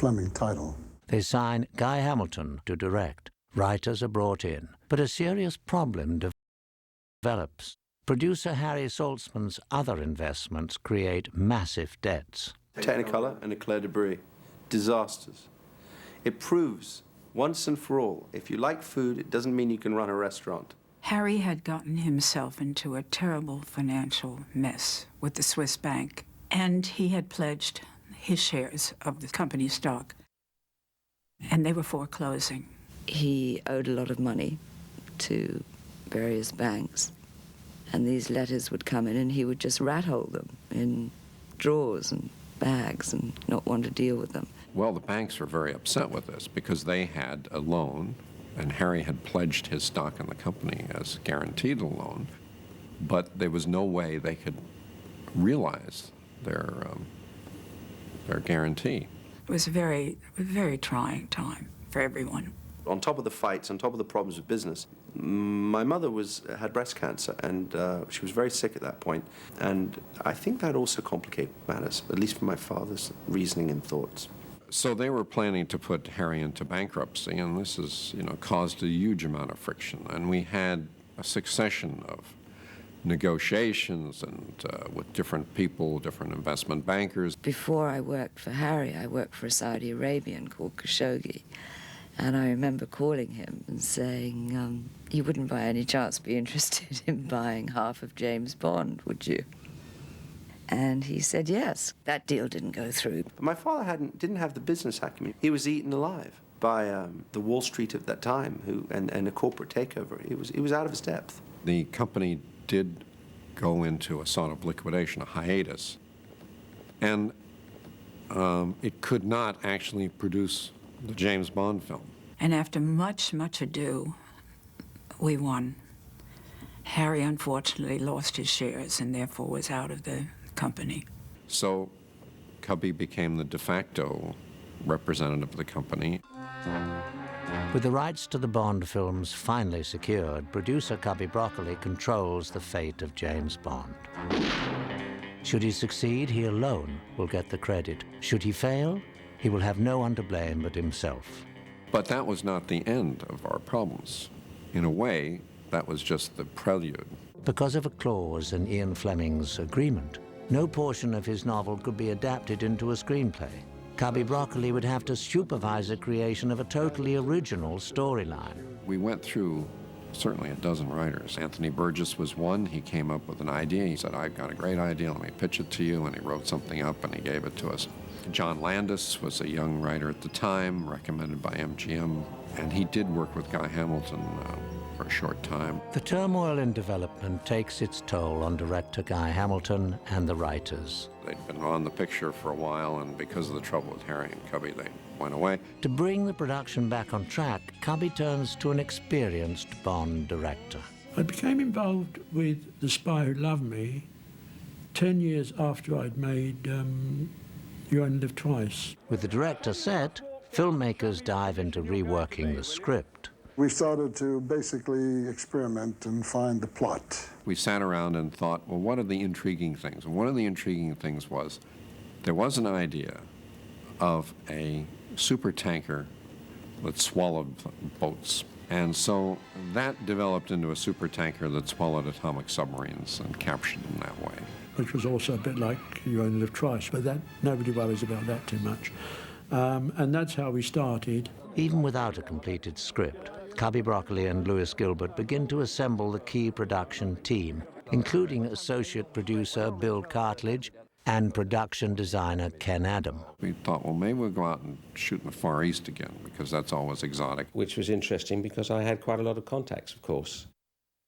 Fleming title. They sign Guy Hamilton to direct. Writers are brought in, but a serious problem develops. Producer Harry Saltzman's other investments create massive debts. Technicolor and Eclair de Brie. Disasters. It proves, once and for all, if you like food, it doesn't mean you can run a restaurant. Harry had gotten himself into a terrible financial mess with the Swiss bank, and he had pledged his shares of the company's stock, and they were foreclosing. He owed a lot of money to various banks, and these letters would come in, and he would just rat-hole them in drawers and bags and not want to deal with them. Well, the banks were very upset with this because they had a loan, and Harry had pledged his stock in the company as guaranteed a loan, but there was no way they could realize their guarantee. It was a very trying time for everyone. On top of the fights, on top of the problems of business, my mother had breast cancer, and she was very sick at that point. And I think that also complicated matters, at least for my father's reasoning and thoughts. So they were planning to put Harry into bankruptcy, and this has, caused a huge amount of friction. And we had a succession of negotiations and with different people, different investment bankers. Before I worked for Harry, I worked for a Saudi Arabian called Khashoggi. And I remember calling him and saying, you wouldn't by any chance be interested in buying half of James Bond, would you? And he said yes. That deal didn't go through. But my father didn't have the business acumen. He was eaten alive by the Wall Street of that time and a corporate takeover. He was out of his depth. The company did go into a sort of liquidation, a hiatus. And it could not actually produce the James Bond film. And after much ado, we won. Harry unfortunately lost his shares and therefore was out of the company. So Cubby became the de facto representative of the company. With the rights to the Bond films finally secured, producer Cubby Broccoli controls the fate of James Bond. Should he succeed, he alone will get the credit. Should he fail, he will have no one to blame but himself. But that was not the end of our problems. In a way, that was just the prelude. Because of a clause in Ian Fleming's agreement, no portion of his novel could be adapted into a screenplay. Cubby Broccoli would have to supervise the creation of a totally original storyline. We went through certainly a dozen writers. Anthony Burgess was one. He came up with an idea. He said, I've got a great idea, let me pitch it to you. And he wrote something up and he gave it to us. John Landis was a young writer at the time, recommended by MGM, and he did work with Guy Hamilton for a short time. The turmoil in development takes its toll on director Guy Hamilton and the writers. They'd been on the picture for a while, and because of the trouble with Harry and Cubby, they went away. To bring the production back on track, Cubby turns to an experienced Bond director. I became involved with The Spy Who Loved Me 10 years after I'd made You Only Live Twice. With the director set, filmmakers dive into reworking the script. We started to basically experiment and find the plot. We sat around and thought, well, what are the intriguing things? And one of the intriguing things was there was an idea of a supertanker that swallowed boats. And so that developed into a supertanker that swallowed atomic submarines and captured them that way. Which was also a bit like You Only Live Twice, but that nobody worries about that too much. And that's how we started. Even without a completed script, Cubby Broccoli and Lewis Gilbert begin to assemble the key production team, including associate producer Bill Cartledge and production designer Ken Adam. We thought, well, maybe we'll go out and shoot in the Far East again, because that's always exotic. Which was interesting because I had quite a lot of contacts, of course.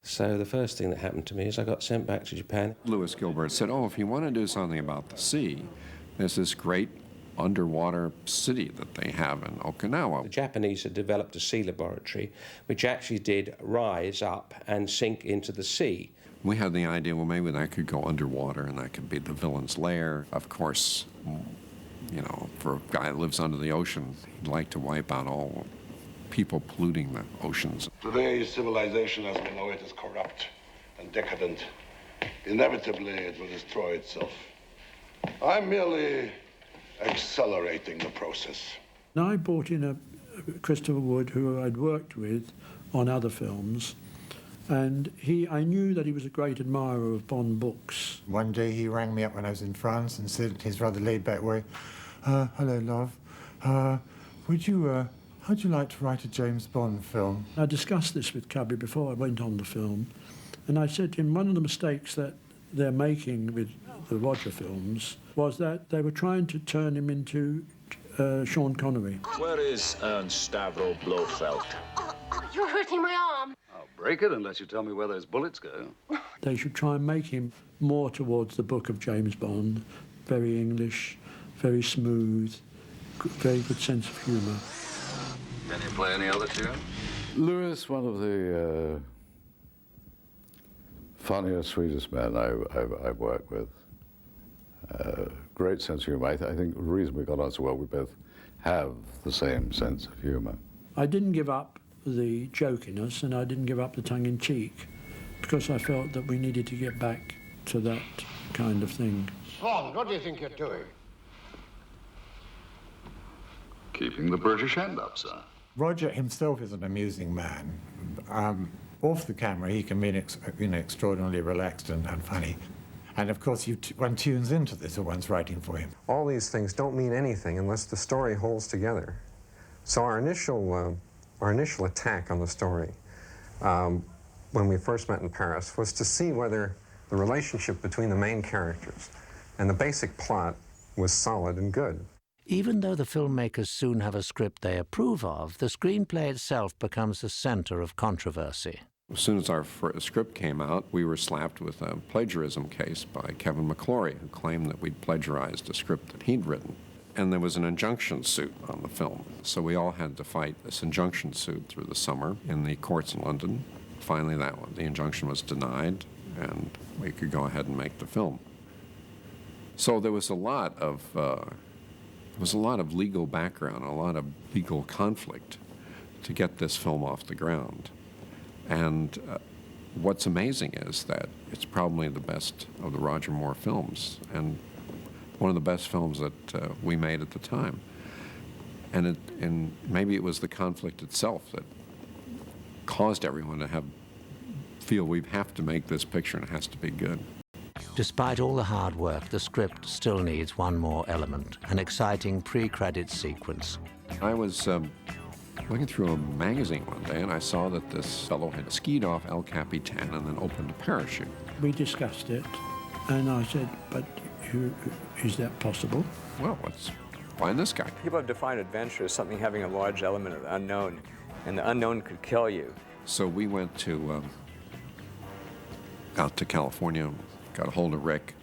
So the first thing that happened to me is I got sent back to Japan. Lewis Gilbert said, oh, if you want to do something about the sea, there's this great underwater city that they have in Okinawa. The Japanese had developed a sea laboratory which actually did rise up and sink into the sea. We had the idea, well, maybe that could go underwater and that could be the villain's lair. Of course, you know, for a guy that lives under the ocean, he'd like to wipe out all people polluting the oceans. Today, civilization as we know it is corrupt and decadent. Inevitably, it will destroy itself. I'm merely accelerating the process. And I brought in a Christopher Wood, who I'd worked with on other films, and I knew that he was a great admirer of Bond books. One day he rang me up when I was in France and said in his rather laid-back way, hello, love, how'd you like to write a James Bond film? I discussed this with Cubby before I went on the film, and I said to him, one of the mistakes that they're making with the Roger films was that they were trying to turn him into Sean Connery. Where is Ernst Stavro Blofeld? You're hurting my arm. I'll break it unless you tell me where those bullets go. They should try and make him more towards the book of James Bond, very English, very smooth, very good sense of humour. Can you play any other tune? Lewis, one of the funniest, sweetest men I've worked with. Great sense of humour. I think the reason we got on so well, we both have the same sense of humour. I didn't give up the jokiness and I didn't give up the tongue-in-cheek because I felt that we needed to get back to that kind of thing. Bond, what do you think you're doing? Keeping the British end up, sir. Roger himself is an amusing man. Off the camera, he can be extraordinarily relaxed and funny. And of course, one tunes into this when one's writing for him. All these things don't mean anything unless the story holds together. So our initial attack on the story, when we first met in Paris, was to see whether the relationship between the main characters and the basic plot was solid and good. Even though the filmmakers soon have a script they approve of, the screenplay itself becomes the center of controversy. As soon as our script came out, we were slapped with a plagiarism case by Kevin McClory, who claimed that we'd plagiarized a script that he'd written. And there was an injunction suit on the film. So we all had to fight this injunction suit through the summer in the courts in London. Finally, the injunction was denied, and we could go ahead and make the film. So there was a lot of legal background, a lot of legal conflict to get this film off the ground. And what's amazing is that it's probably the best of the Roger Moore films, and one of the best films that we made at the time. And maybe it was the conflict itself that caused everyone to feel we have to make this picture and it has to be good. Despite all the hard work, the script still needs one more element, an exciting pre-credit sequence. I was looking through a magazine one day, and I saw that this fellow had skied off El Capitan and then opened a parachute. We discussed it, and I said, but is that possible? Well, let's find this guy. People have defined adventure as something having a large element of the unknown, and the unknown could kill you. So we went out to California, got a hold of Rick,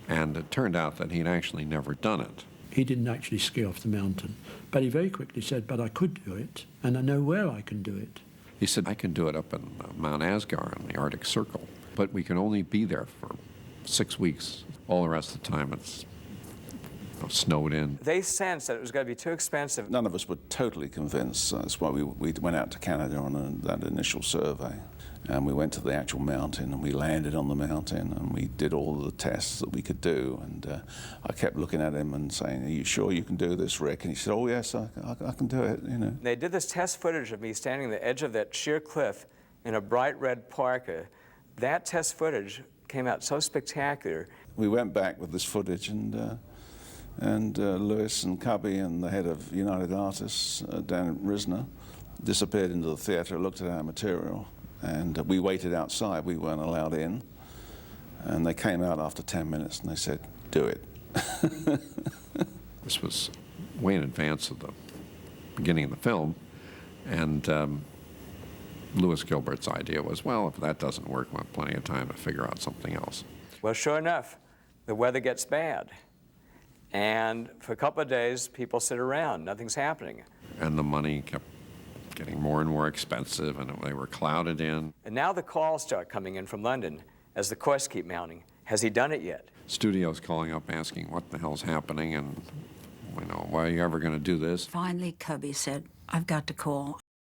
and it turned out that he'd actually never done it. He didn't actually ski off the mountain, but he very quickly said, but I could do it, and I know where I can do it. He said, I can do it up in Mount Asgard in the Arctic Circle, but we can only be there for 6 weeks. All the rest of the time it's snowed in. They sensed that it was going to be too expensive. None of us were totally convinced. That's why we went out to Canada on that initial survey. And we went to the actual mountain, and we landed on the mountain, and we did all of the tests that we could do. And I kept looking at him and saying, are you sure you can do this, Rick? And he said, oh, yes, I can do it, you know. They did this test footage of me standing on the edge of that sheer cliff in a bright red parka. That test footage came out so spectacular. We went back with this footage, and Lewis and Cubby and the head of United Artists, Dan Risner, disappeared into the theatre, looked at our material, and we waited outside. We weren't allowed in. And they came out after 10 minutes and they said, do it. This was way in advance of the beginning of the film. And Lewis Gilbert's idea was, well, if that doesn't work, we'll have plenty of time to figure out something else. Well, sure enough, the weather gets bad. And for a couple of days, people sit around. Nothing's happening. And the money kept getting more and more expensive, and they were clouded in. And now the calls start coming in from London as the costs keep mounting. Has he done it yet? Studios calling up asking what the hell's happening, and, you know, why are you ever going to do this? Finally, Cubby said, I've got to call